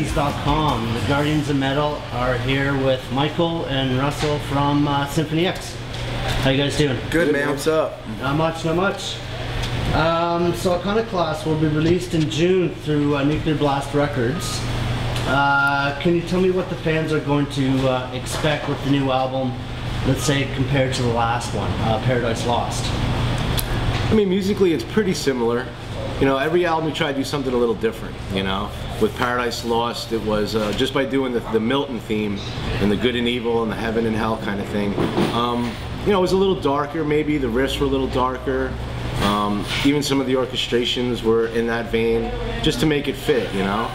Guardians.com. The Guardians of Metal are here with Michael and Russell from Symphony X. How you guys doing? Good, man. What's up? Not much, not much. So Iconoclast will be released in June through Nuclear Blast Records. Can you tell me what the fans are going to expect with the new album, let's say, compared to the last one, Paradise Lost? I mean, musically it's pretty similar. You know, every album we try to do something a little different, you know. With Paradise Lost, it was just by doing the Milton theme and the good and evil and the heaven and hell kind of thing. You know, it was a little darker maybe, the riffs were a little darker. Even some of the orchestrations were in that vein, just to make it fit, you know.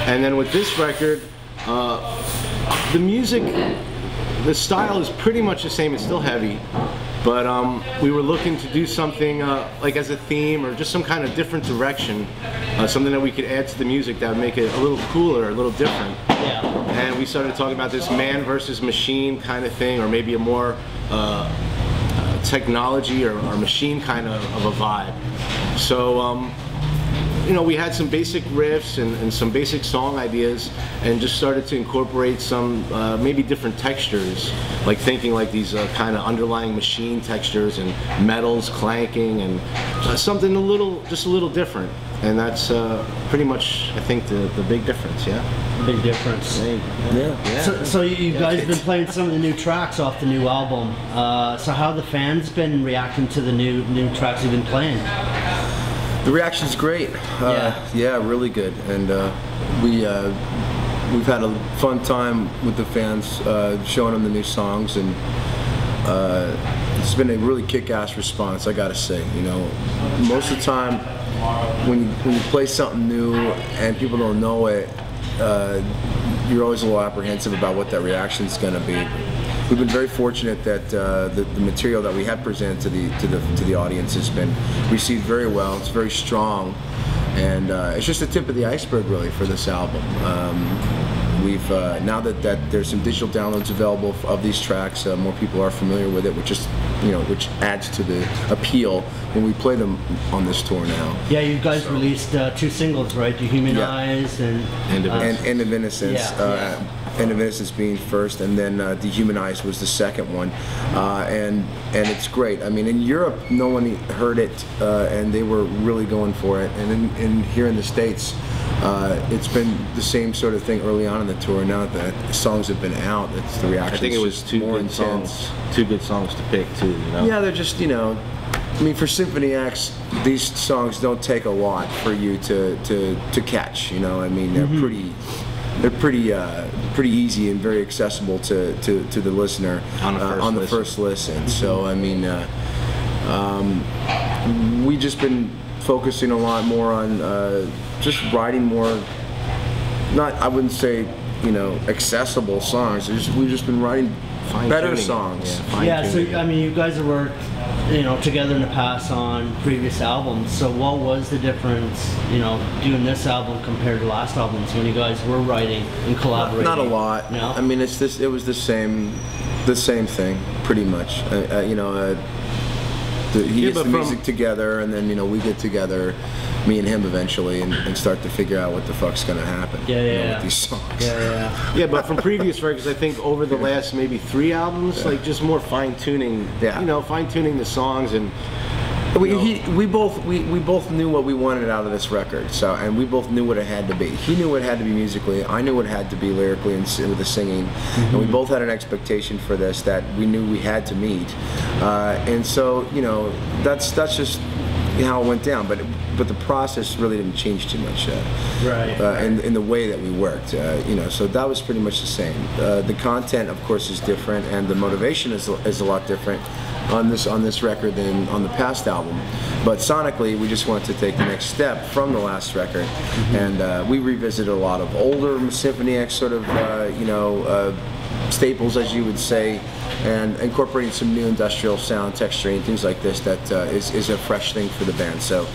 And then with this record, the music, the style is pretty much the same, it's still heavy. But we were looking to do something like as a theme or just some kind of different direction, something that we could add to the music that would make it a little cooler, a little different. Yeah. And we started talking about this man versus machine kind of thing, or maybe a more technology or machine kind of a vibe. So, you know, we had some basic riffs and some basic song ideas, and just started to incorporate some maybe different textures, like thinking like these kind of underlying machine textures and metals clanking and something just a little different. And that's pretty much, I think, the big difference. Yeah. Big difference. Yeah. So you guys been playing some of the new tracks off the new album. So how have the fans been reacting to the new tracks you've been playing? The reaction's great. Yeah, really good. And we've had a fun time with the fans, showing them the new songs, and it's been a really kick-ass response, I gotta say. You know, most of the time when you play something new and people don't know it, you're always a little apprehensive about what that reaction's gonna be. We've been very fortunate that the material that we have presented to the audience has been received very well. It's very strong, and it's just the tip of the iceberg, really, for this album. We've now that there's some digital downloads available of these tracks, more people are familiar with it, which adds to the appeal when we play them on this tour now. Yeah, you guys released 2 singles, right? Dehumanized and End of Innocence. End of Innocence being first, and then Dehumanized was the second one, and it's great. I mean, in Europe, no one heard it, and they were really going for it. And here in the States, it's been the same sort of thing early on in the tour. Now that the songs have been out, it's the reaction. I think it was two good songs to pick too. You know? Yeah, they're just, you know. I mean, for Symphony X, these songs don't take a lot for you to catch. You know, I mean, they're pretty easy and very accessible to the listener on the first listen. So I mean, we just been focusing a lot more on just writing more. I wouldn't say, you know, accessible songs. We've just been writing better songs. Yeah. So I mean, you guys have worked, you know, together in the past on previous albums. So what was the difference, you know, doing this album compared to last albums when you guys were writing and collaborating? Not a lot. No? I mean, it was the same thing, pretty much. You know, he gets the music together, and then, you know, we get together, me and him eventually, and start to figure out what the fuck's gonna happen. With these songs. Yeah, but from previous records, I think over the last maybe 3 albums, like just more fine tuning. Yeah. You know, fine tuning the songs, and we both knew what we wanted out of this record. So, and we both knew what it had to be. He knew what it had to be musically. I knew what it had to be lyrically and with the singing. And we both had an expectation for this that we knew we had to meet. And so, you know, that's just how it went down. But the process really didn't change too much. In the way that we worked. You know, so that was pretty much the same. The content, of course, is different, and the motivation is a lot different on this record than on the past album. But sonically, we just wanted to take the next step from the last record, and we revisited a lot of older Symphony X sort of staples, as you would say, and incorporating some new industrial sound, texturing, things like this that is a fresh thing for the band. So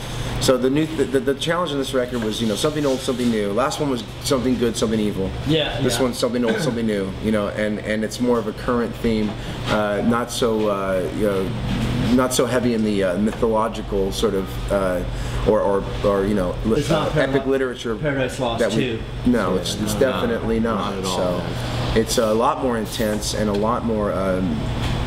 the challenge on this record was, you know, something old, something new. Last one was something good, something evil. This one's something old, something new. You know, and it's more of a current theme, not so you know, not so heavy in the mythological sort of or you know epic literature. Paradise Lost that too. No, it's definitely not. at all. So it's a lot more intense and a lot more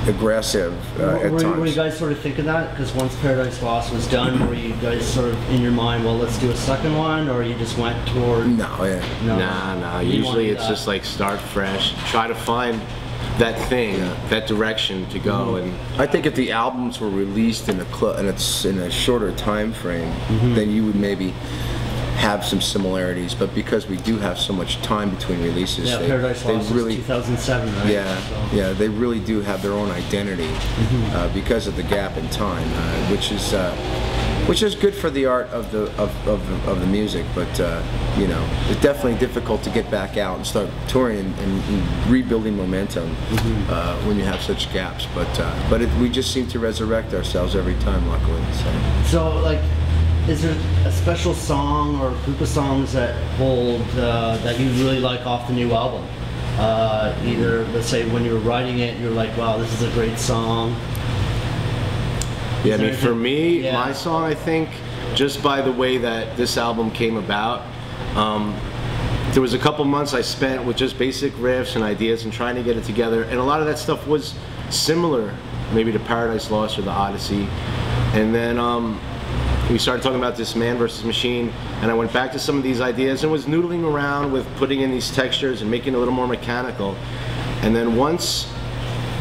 aggressive at times. Were you guys sort of thinking that? Because once Paradise Lost was done, were you guys sort of in your mind, well, let's do a second one, or you just went toward? No, yeah. No. Nah. Usually it's just like start fresh, try to find that thing, that direction to go. And I think if the albums were released in a shorter time frame, then you would maybe have some similarities. But because we do have so much time between releases, Paradise Lost really, was 2007, right? Yeah, they really do have their own identity because of the gap in time, which is good for the art of the music. But you know, it's definitely difficult to get back out and start touring and rebuilding momentum when you have such gaps. But we just seem to resurrect ourselves every time, luckily. So like, is there a special song or group of songs that hold that you really like off the new album? Either, let's say, when you were writing it, you're like, wow, this is a great song. yeah, I mean, for me, my song, I think, just by the way that this album came about, there was a couple months I spent with just basic riffs and ideas and trying to get it together, and a lot of that stuff was similar, maybe to Paradise Lost or The Odyssey. And then we started talking about this Man versus Machine, and I went back to some of these ideas and was noodling around with putting in these textures and making it a little more mechanical. And then once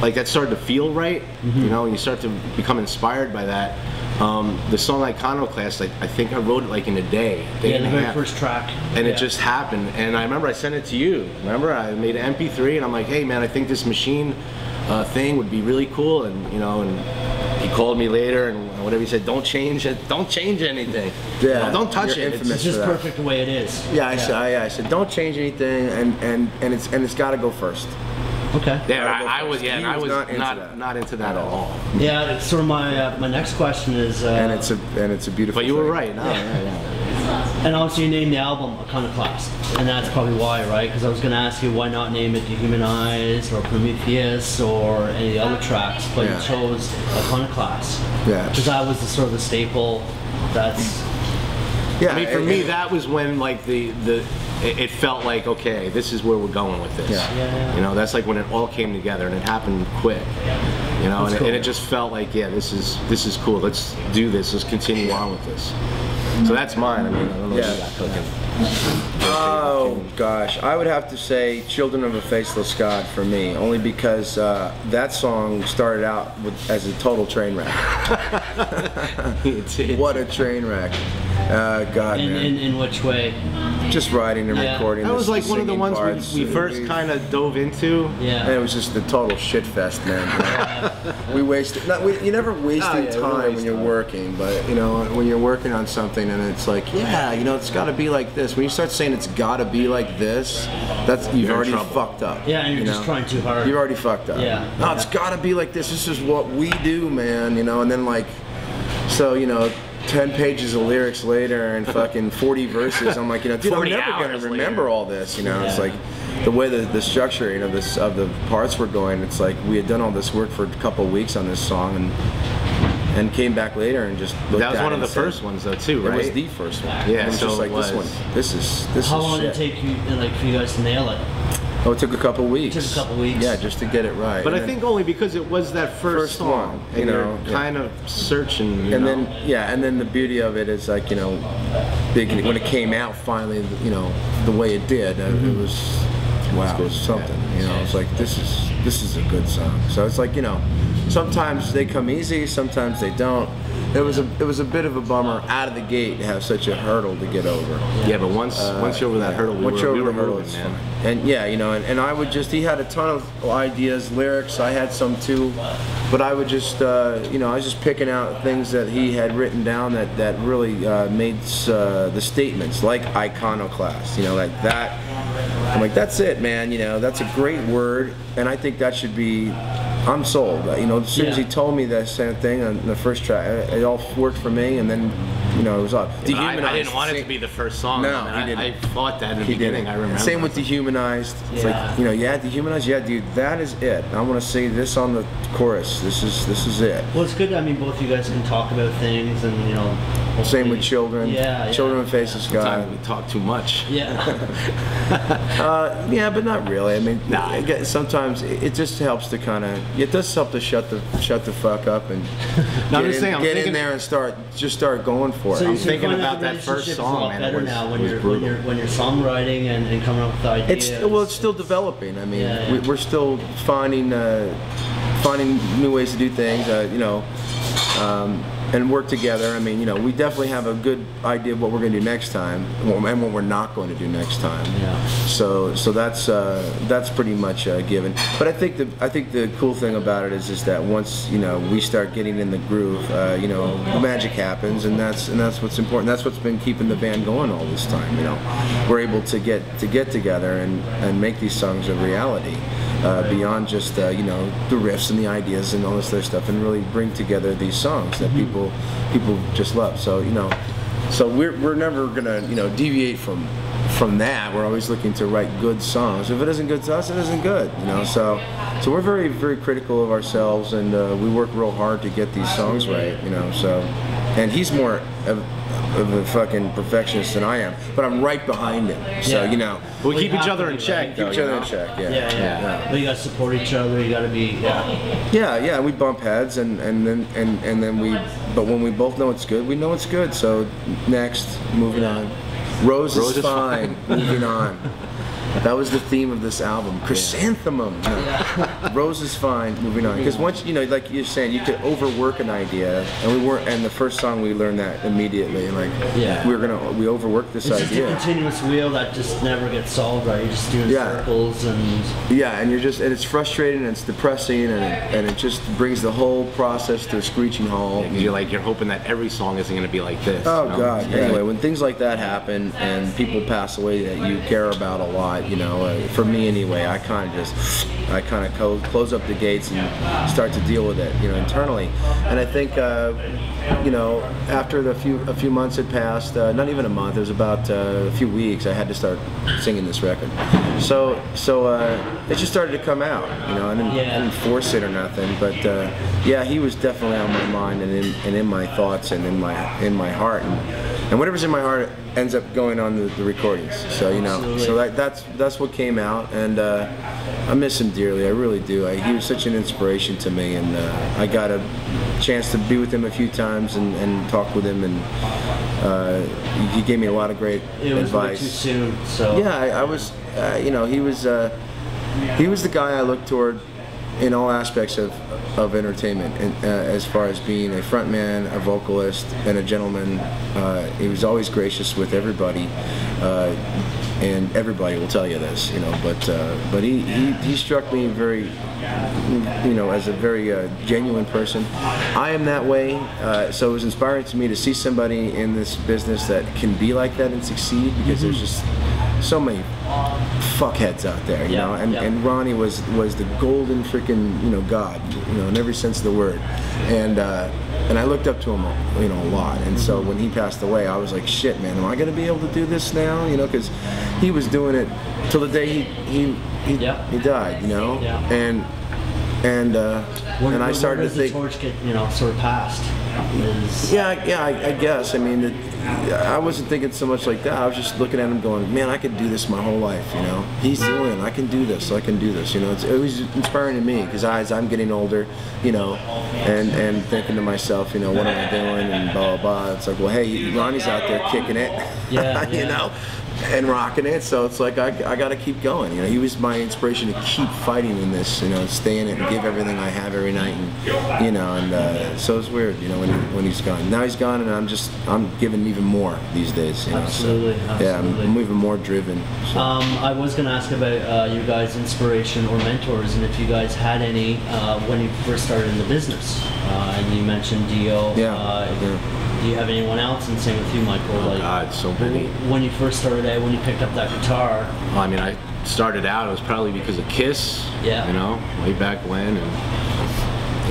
like that started to feel right, you know, and you start to become inspired by that. The song Iconoclast, I think I wrote it like in a day. Yeah, the very first track. And it just happened. And I remember I sent it to you. Remember, I made an MP3 and I'm like, hey man, I think this Machine thing would be really cool. And you know, and he called me later and whatever he said, don't change it, don't change anything. Yeah, no, don't touch it. It's just perfect the way it is. Yeah, I said don't change anything, and it's got to go first. Okay. Yeah, I was not into that at all. Yeah, it's sort of my next question is. And it's a beautiful. But you were thing. right. No, yeah. And obviously you named the album Iconoclast, and that's probably why, right? Because I was going to ask you why not name it Dehumanize or Prometheus or any of the other tracks, but you chose Iconoclast. Yeah. Because that was the sort of the staple. That's. Yeah. I mean, for me, that was when like it felt like, okay, this is where we're going with this. Yeah. You know, that's like when it all came together and it happened quick. You know, and it just felt like, yeah, this is cool. Let's do this. Let's continue on with this. So that's mine. I mean, I don't know if you got cooking. Oh gosh, I would have to say "Children of a Faceless God" for me, only because that song started out as a total train wreck. What a train wreck! God, man. In which way? Just writing and recording. That was like one of the ones parts. we first kind of dove into. Yeah. And it was just a total shit fest, man. We wasted. You never wasting time when you're working, but you know, when you're working on something and it's like, yeah, you know, it's got to be like this. When you start saying it's got to be like this, you've already fucked up. Yeah, and you're just trying too hard. You've already fucked up. Yeah. No, it's got to be like this. This is what we do, man. You know, and then like, so you know. 10 pages of lyrics later and fucking 40 verses. I'm like, you know, dude, I'm never gonna remember all this. You know, it's like the way the structuring of the parts were going. It's like we had done all this work for a couple of weeks on this song and came back later and just looked that was at one it of the and said, first ones though too, right? It was the first one. Yeah, it was so just like it was. this one. This is How long shit. did it take you, like, for you guys to nail it? Oh, it took a couple weeks. It took a couple weeks. Yeah, just to get it right. But and I think only because it was that first song, one, and you know, you're kind of searching. And then the beauty of it is like, you know, when it came out finally, you know, the way it did, it was wow, it was something. You know, it's like this is a good song. So it's like, you know, sometimes they come easy, sometimes they don't. It was a bit of a bummer out of the gate to have such a hurdle to get over. Yeah, but once you're over that hurdle, we were moving, man. And yeah, you know, and I would just, he had a ton of ideas, lyrics, I had some too, but I would just, you know, I was just picking out things that he had written down that really made the statements, like iconoclast, you know, like that. I'm like, that's it, man, you know, that's a great word, and I think that should be, I'm sold. You know, as soon as he told me that same thing on the first track, it all worked for me, and then, you know, it was dehumanized. I didn't want it to be the first song. No, I, he didn't. I thought that in the beginning. I remember. Same with dehumanized. It's Yeah. like, you know, yeah, dehumanized. Yeah, dude, that is it. I want to say this on the chorus. This is it. Well, it's good. I mean, both you guys can talk about things, and you know. Same with Children. Yeah. Children Face the Sky. Sometimes we talk too much. Yeah. Yeah, but not really. I mean, Nah. sometimes it just helps to kind of. It does help to shut the fuck up and No, I'm just saying, I'm get in thinking- there and start going for it. So I'm you're thinking finding about that first relationship's song, a lot man, it better was- now when it was you're brutal. when you're songwriting and coming up with ideas. It's still developing. I mean, Yeah, yeah. we're still finding new ways to do things. You know. And work together. I mean, you know, we definitely have a good idea of what we're going to do next time, and what we're not going to do next time. Yeah. So that's pretty much a given. But I think the cool thing about it is that once, you know, we start getting in the groove, you know, magic happens, and that's what's important. That's what's been keeping the band going all this time. You know, we're able to get together and make these songs a reality. Beyond just you know, the riffs and the ideas and all this other stuff, and really bring together these songs that people just love. So, you know, so we're never gonna, you know, deviate from that. We're always looking to write good songs. If it isn't good to us, it isn't good. You know, so we're very, very critical of ourselves, and we work real hard to get these songs right. You know, so, and he's more of a fucking perfectionist than I am, but I'm right behind him. So, Yeah. you know, We keep each other in check. keep each other in check. Yeah. But you gotta support each other. You gotta be. Yeah, we bump heads, and then we. But when we both know it's good, we know it's good. So next, moving on. Rose is fine. Moving on. That was the theme of this album. Chrysanthemum. No. Rose is fine. Moving on. Because once, you know, like you're saying, you could overwork an idea, and we weren't. And the first song we learned that immediately. Like, Yeah. we overworked this It's just a idea. continuous wheel that just never gets solved, right? You're just doing Yeah. circles and. Yeah, and it's frustrating, and it's depressing, and it just brings the whole process to a screeching halt. You're hoping that every song isn't going to be like this. Oh you know? God! Yeah. Anyway, when things like that happen and people pass away that you care about a lot, you know, for me anyway, I kind of close up the gates and start to deal with it, you know, internally. And I think, you know, after a few months had passed, not even a month, it was about a few weeks, I had to start singing this record. So it just started to come out, you know. I didn't force it or nothing, but yeah, he was definitely on my mind and in my thoughts and in my heart, and whatever's in my heart ends up going on the recordings. So, you know, Absolutely. so that's what came out, and I miss him dearly. I really do. He was such an inspiration to me, and I got a chance to be with him a few times and talk with him, and he gave me a lot of great It was way advice. too soon. So. Yeah, I was, you know, he was the guy I looked toward in all aspects of entertainment, and as far as being a frontman, a vocalist, and a gentleman. He was always gracious with everybody, and everybody will tell you this, you know. But he struck me very, you know, as a very genuine person. I am that way, so it was inspiring to me to see somebody in this business that can be like that and succeed, because there's just so many fuckheads out there, you know, and Ronnie was the golden freaking, you know, god, you know, in every sense of the word, and I looked up to him, you know, a lot, and so when he passed away, I was like, shit, man, am I gonna be able to do this now, you know, because he was doing it till the day he died, you know, and I started to think, the torch get, you know, sort of passed. I guess. I mean, I wasn't thinking so much like that. I was just looking at him going, man, I could do this my whole life, you know. He's doing it. I can do this. You know. It was inspiring to me, because as I'm getting older, you know, and thinking to myself, you know, what am I doing, and blah, blah, blah. It's like, well, hey, Ronnie's out there kicking it, you know, and rocking it. So it's like, I got to keep going. You know, he was my inspiration to keep fighting in this, you know, stay in it and give everything I have every night, and, you know, and so it's weird, you know, when he's gone. Now he's gone, and I'm giving even more these days, you know. Absolutely. Yeah, I'm even more driven. So. I was going to ask about you guys' inspiration or mentors, and if you guys had any when you first started in the business. And you mentioned Dio. Do you have anyone else? And same with you, Michael. Oh, God, so many. When you first started out, when you picked up that guitar. Well, I mean, I started out, it was probably because of Kiss, you know, way back when. And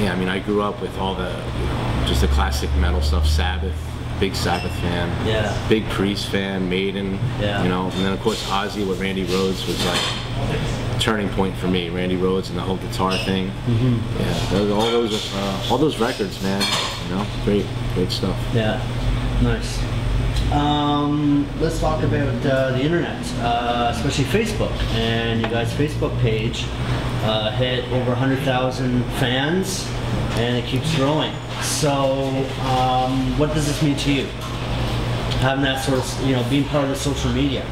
yeah, I mean, I grew up with all the, you know, just the classic metal stuff, Sabbath, big Sabbath fan. Yeah. Big Priest fan, Maiden. Yeah. You know, and then of course Ozzy with Randy Rhoads was like a turning point for me. Randy Rhoads and the whole guitar thing. Yeah. All those records, man. You know, great stuff. Yeah. Nice. Let's talk about the internet, especially Facebook. And you guys' Facebook page hit over 100,000 fans, and it keeps growing. So, what does this mean to you? Having that sort of, you know, being part of the social media,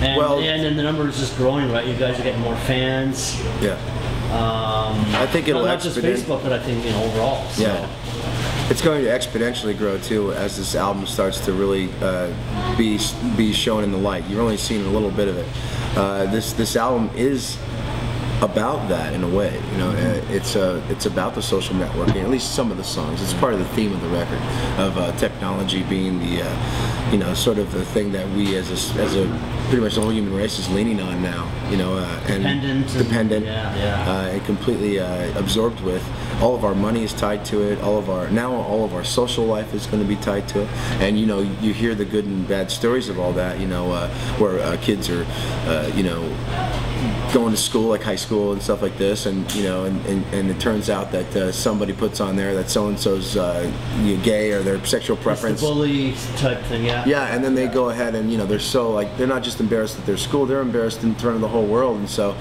and the number is just growing, right? You guys are getting more fans. Yeah. I think it'll not just Facebook, but I think, you know, overall. So. Yeah. It's going to exponentially grow too as this album starts to really be shown in the light. You're only seeing a little bit of it. This album is about that in a way. You know, it's about the social networking. At least some of the songs. It's part of the theme of the record, of technology being the you know, sort of the thing that we as a pretty much the whole human race is leaning on now. You know, and dependent, and completely absorbed with. All of our money is tied to it. All of our social life is going to be tied to it. And you know, you hear the good and bad stories of all that. You know, where kids are, you know, going to school, like high school and stuff like this, and you know, and it turns out that somebody puts on there that so and so's gay or their sexual preference. It's the bully type thing, yeah. Yeah, and then they go ahead and, you know, they're so like, they're not just embarrassed at their school, they're embarrassed in front of the whole world. And so,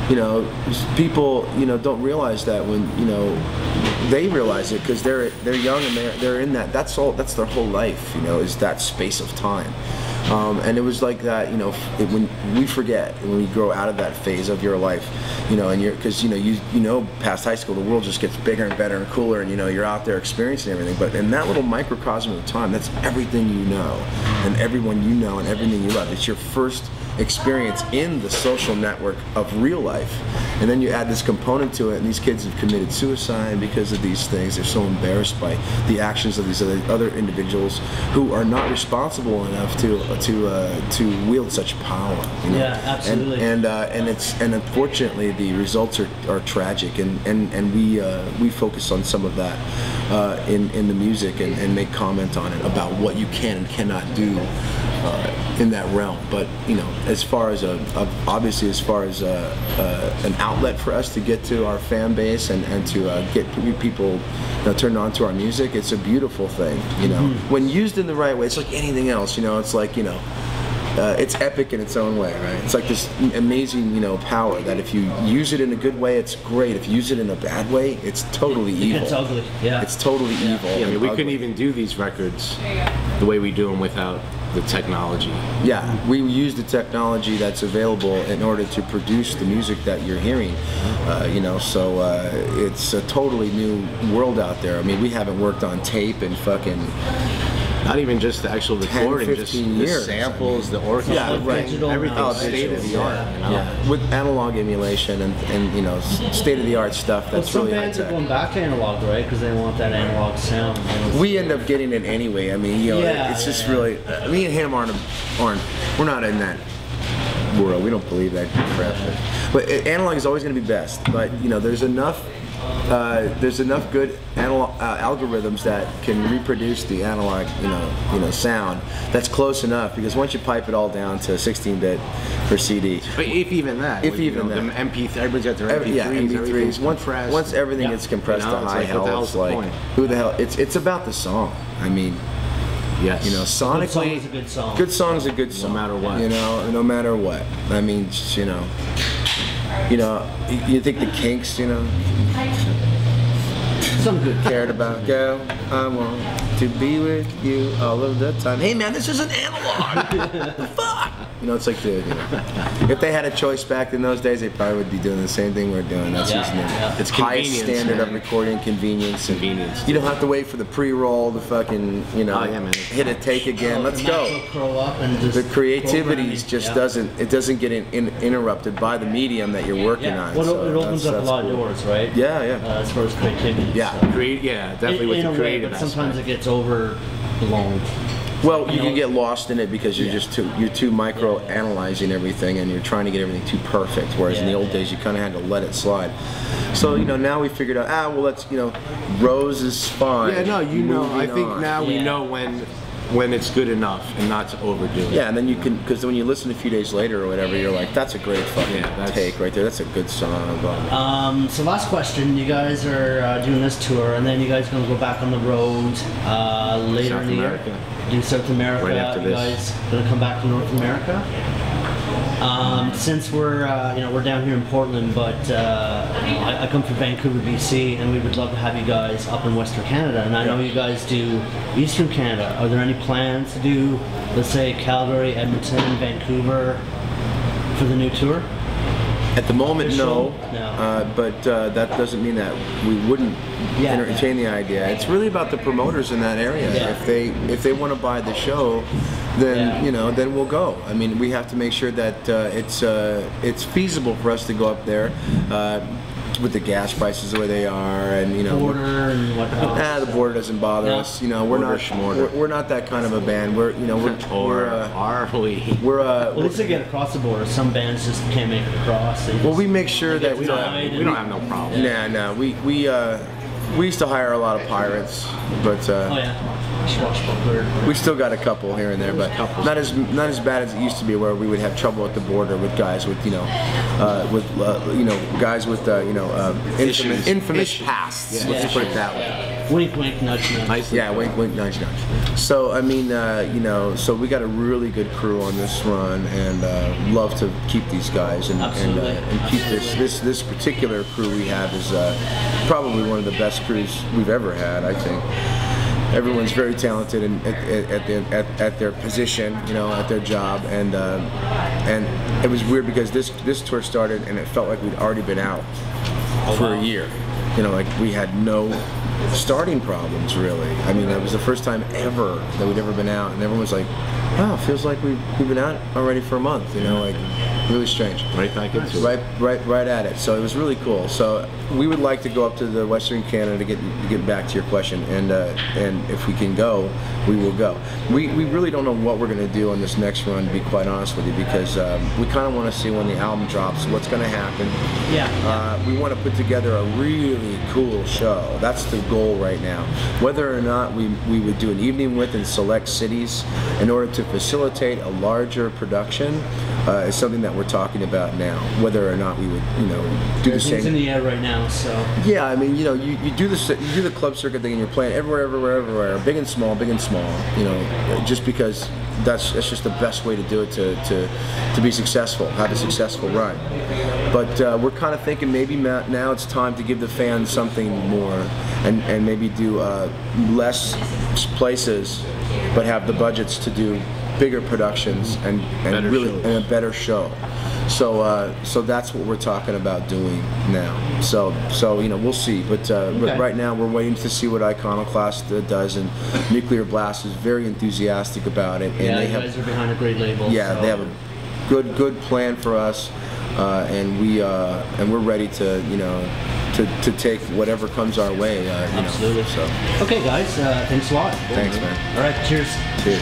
you know, people, you know, don't realize that when, you know, they realize it because they're young and they're in that. That's their whole life, you know, is that space of time. And it was like that, you know, when we forget, when we grow out of that phase of your life, you know, and because you know, past high school, the world just gets bigger and better and cooler, and you know, you're out there experiencing everything. But in that little microcosm of time, that's everything you know, and everyone you know, and everything you love. It's your first experience in the social network of real life, and then you add this component to it, and these kids have committed suicide because of these things. They're so embarrassed by the actions of these other individuals who are not responsible enough to wield such power. You know? Yeah, absolutely. And unfortunately the results are tragic, and we focus on some of that in the music and make comment on it about what you can and cannot do in that realm. But you know, as far as obviously as far as an outlet for us to get to our fan base and to get people turned on to our music, it's a beautiful thing. You know, when used in the right way, it's like anything else. You know, it's like, you know, it's epic in its own way, right? It's like this amazing, you know, power that if you use it in a good way, it's great. If you use it in a bad way, it's totally evil. It's ugly. Yeah. It's totally evil. Yeah, I mean, we couldn't even do these records the way we do them without the technology. Yeah, we use the technology that's available in order to produce the music that you're hearing. You know, so it's a totally new world out there. I mean, we haven't worked on tape and fucking. Not even just the actual recording, 10, just 15 the years, samples, the orchestra, yeah, right. everything's state of the art. You know? Yeah, with analog emulation and you know, state of the art stuff. That's some really high bands are tech. going back to analog, right? Because they want that analog sound. We end up getting it anyway. I mean, you know, it's just really. Me and him aren't. We're not in that world. We don't believe that crap. But analog is always going to be best. But you know, there's enough good algorithms that can reproduce the analog, you know, sound. That's close enough, because once you pipe it all down to 16-bit per CD. But if even that, if even that, the MP3, everybody's got their MP3s. Yeah, MP3s. Once everything gets compressed to high hell, it's like, who the hell? It's about the song. I mean. Yes. You know, sonically, a good song. Good song's a good song. No matter what. You know, no matter what. I mean, you know, you think the Kinks, you know, some good cared about, girl, I want to be with you all of the time. Hey man, this is an analog. The fuck? You know, it's like if they had a choice back in those days, they probably would be doing the same thing we're doing. That's just It's highest standard of recording, convenience. You don't have to wait for the pre-roll to fucking, you know, hit a take again. Let's go. The creativity just doesn't get interrupted by the medium that you're working on. Well, so it opens up a lot of doors, right? Yeah. As far as creativity. Yeah. Definitely with the creative but sometimes aspect. it gets overblown. Well, you can get lost in it because you're just too micro analyzing everything, and you're trying to get everything too perfect. Whereas in the old days, you kind of had to let it slide. So now we figured out, well, let's Rose is fine. Yeah, no, I think now we know when it's good enough and not to overdo it. Yeah, and then you can, because when you listen a few days later or whatever, you're like, that's a great fucking take right there. That's a good song. So last question, you guys are doing this tour, and then you guys are going to go back on the road later in the year. Do South America. Right after you guys going to come back to North America. Since we're we're down here in Portland, but I come from Vancouver, BC, and we would love to have you guys up in Western Canada. And I know you guys do Eastern Canada. Are there any plans to do, let's say, Calgary, Edmonton, Vancouver for the new tour? At the moment, no. But that doesn't mean that we wouldn't entertain the idea. It's really about the promoters in that area. If they want to buy the show, then then we'll go. I mean, we have to make sure that it's feasible for us to go up there. With the gas prices the way they are, and border and whatnot. The border doesn't bother us. We're not that kind of a band. We're are we? We're at least they get across the border. Some bands just can't make it across. We make sure that we don't have no problem. No, we used to hire a lot of pirates, but we still got a couple here and there, but not as bad as it used to be, where we would have trouble at the border with guys with guys with infamous pasts. Let's put it that way. Wink, wink, nudge, nudge. Yeah, wink, wink, nudge, nudge. So I mean, so we got a really good crew on this run, and love to keep these guys and keep this particular crew we have is probably one of the best crews we've ever had, I think. Everyone's very talented at their position, at their job, and it was weird because this tour started and it felt like we'd already been out for a year. Like we had no starting problems really. I mean, it was the first time ever that we'd ever been out, and everyone was like, "Wow, it feels like we've been out already for a month." Like really strange. Right back into it. Right at it. So it was really cool. So we would like to go up to the Western Canada to get back to your question, and if we can go, we will go. We really don't know what we're going to do on this next run, to be quite honest with you, because we kind of want to see when the album drops what's going to happen. We want to put together a really cool show. That's the goal right now. Whether or not we would do an evening with in select cities in order to facilitate a larger production is something that we're talking about now. Whether or not we would do the same. It's in the air right now, so. Yeah, I mean, you do the club circuit thing, and you're playing everywhere, big and small, just because that's just the best way to do it to be successful, have a successful run. But we're kind of thinking maybe now it's time to give the fans something more, and maybe do less places, but have the budgets to do bigger productions and a better show. So that's what we're talking about doing now. So we'll see. But right now we're waiting to see what Iconoclast does, and Nuclear Blast is very enthusiastic about it. And you guys are behind a great label. Yeah, they have a good plan for us, and we're ready to take whatever comes our way. Absolutely. So. Okay, guys. Thanks a lot. Thanks, man. All right. Cheers. Cheers.